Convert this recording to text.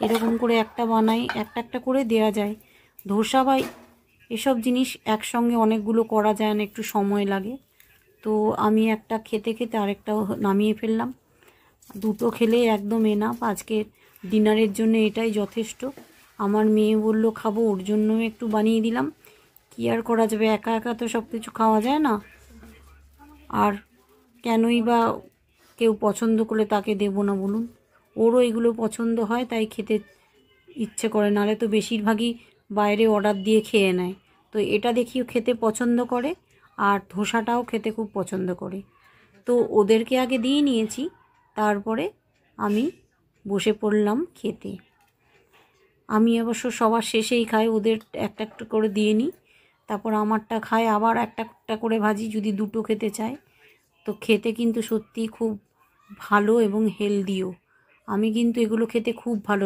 এরকম করে একটা বানাই, একটা একটা করে দেয়া যায়। ধোসা বা এসব জিনিস একসঙ্গে অনেকগুলো করা যায় না, একটু সময় লাগে। তো আমি একটা খেতে খেতে আরেকটাও নামিয়ে ফেললাম। দুটো খেলে একদম এনাফ, আজকে ডিনারের জন্য এটাই যথেষ্ট। আমার মেয়ে বলল খাবো, ওর জন্যও একটু বানিয়ে দিলাম। কী আর করা যাবে, একা একা তো সব কিছু খাওয়া যায় না। আর কেনই বা কেউ পছন্দ করলে তাকে দেবো না বলুন? ওরও এগুলো পছন্দ হয়, তাই খেতে ইচ্ছে করে, নাহলে তো বেশিরভাগই বাইরে অর্ডার দিয়ে খেয়ে নেয়। তো এটা দেখিও খেতে পছন্দ করে, আর ধোসাটাও খেতে খুব পছন্দ করে। তো ওদেরকে আগে দিয়ে নিয়েছি, তারপরে আমি বসে পড়লাম খেতে। আমি অবশ্য সবার শেষেই খাই, ওদের একটা একটা করে দিয়ে নিই, তারপর আমারটা খাই, আবার একটা একটা করে ভাজি যদি দুটো খেতে চায়। তো খেতে কিন্তু সত্যিই খুব ভালো এবং হেলদিও। আমি কিন্তু এগুলো খেতে খুব ভালো